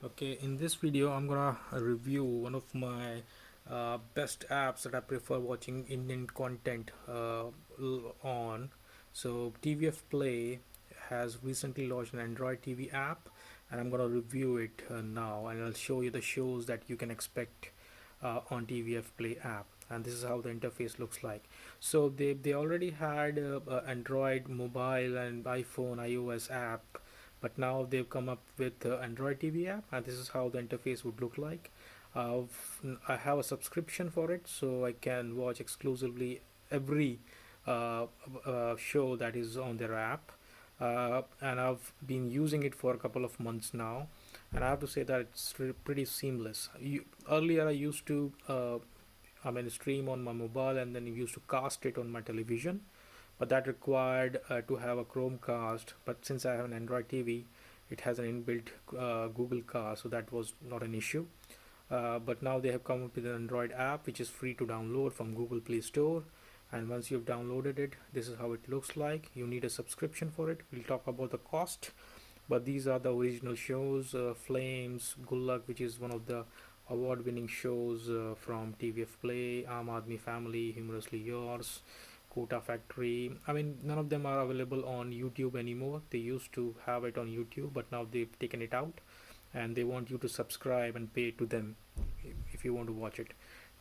Okay, in this video I'm gonna review one of my best apps that I prefer watching Indian content on. So TvfPlay has recently launched an Android TV app, and I'm gonna review it now, and I'll show you the shows that you can expect on TvfPlay app. And this is how the interface looks like. So they already had Android mobile and iPhone iOS app, but now they've come up with the Android TV app, and this is how the interface would look like. I have a subscription for it, so I can watch exclusively every show that is on their app, and I've been using it for a couple of months now, and I have to say that it's pretty seamless. Earlier I used to stream on my mobile, and then used to cast it on my television, but that required to have a Chromecast. But since I have an Android TV, it has an inbuilt Google Cast, so that was not an issue. But now they have come up with an Android app which is free to download from Google Play Store. And once you've downloaded it, this is how it looks like. You need a subscription for it. We'll talk about the cost, but these are the original shows: Flames, Gullak, which is one of the award-winning shows from TvfPlay, Aam Aadmi Family, Humorously Yours, Kota Factory. I mean, none of them are available on YouTube anymore. They used to have it on YouTube, but now they've taken it out, and they want you to subscribe and pay to them if you want to watch it.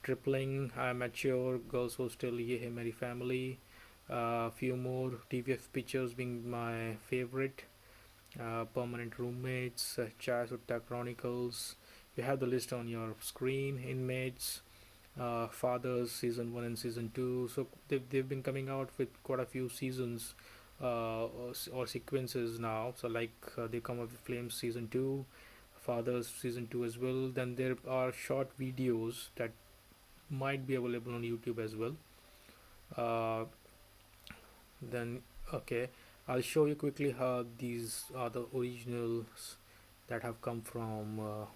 Tripling, I'm Mature, Girls Hostel, Ye Hai Meri Family, a few more TVF pictures being my favorite. Permanent Roommates, Chai Sutta Chronicles. You have the list on your screen. Inmates, Fathers season 1 and season 2. So they've been coming out with quite a few seasons or sequences now. So like they come up with Flames season 2, Fathers season 2 as well. Then there are short videos that might be available on YouTube as well. Then okay, I'll show you quickly how these are the originals that have come from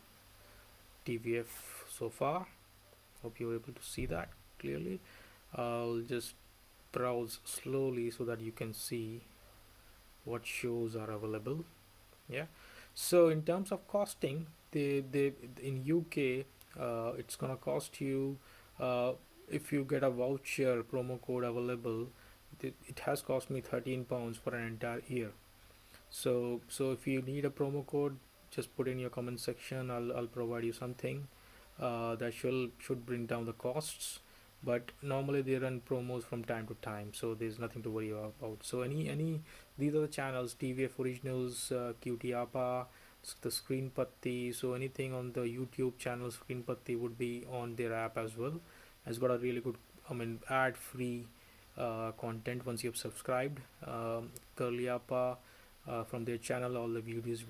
TVF so far. Hope you're able to see that clearly. I'll just browse slowly so that you can see what shows are available. Yeah, so in terms of costing, they in UK, it's gonna cost you, if you get a voucher promo code available, it has cost me £13 for an entire year. So if you need a promo code, just put in your comment section. I'll provide you something that should bring down the costs. But normally they run promos from time to time, so there's nothing to worry about. So any these are the channels: TVF Originals, Qtiyapa, the Screen Patti. So anything on the YouTube channel Screen Patti would be on their app as well. It's got a really good, ad free content once you've subscribed. Qtiyapa, from their channel, all the videos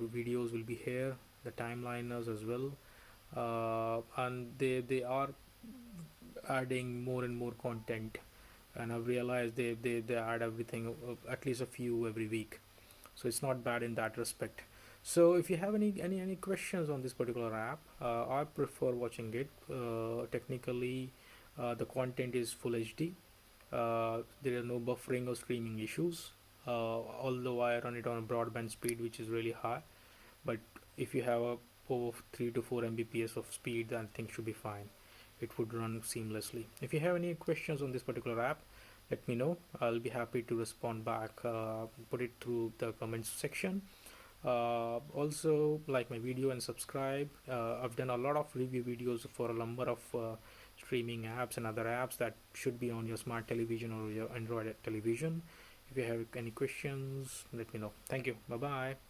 will be here, the timeliners as well, and they are adding more and more content, and I've realized they add everything, at least a few every week, so it's not bad in that respect. So if you have any questions on this particular app, I prefer watching it. Technically, the content is full HD. There are no buffering or streaming issues, although I run it on a broadband speed which is really high. But if you have a over 3 to 4 Mbps of speed, then things should be fine. It would run seamlessly. If you have any questions on this particular app, let me know. I'll be happy to respond back. Put it through the comments section. Also, like my video and subscribe. I've done a lot of review videos for a number of streaming apps and other apps that should be on your smart television or your Android television. If you have any questions, let me know. Thank you. Bye bye.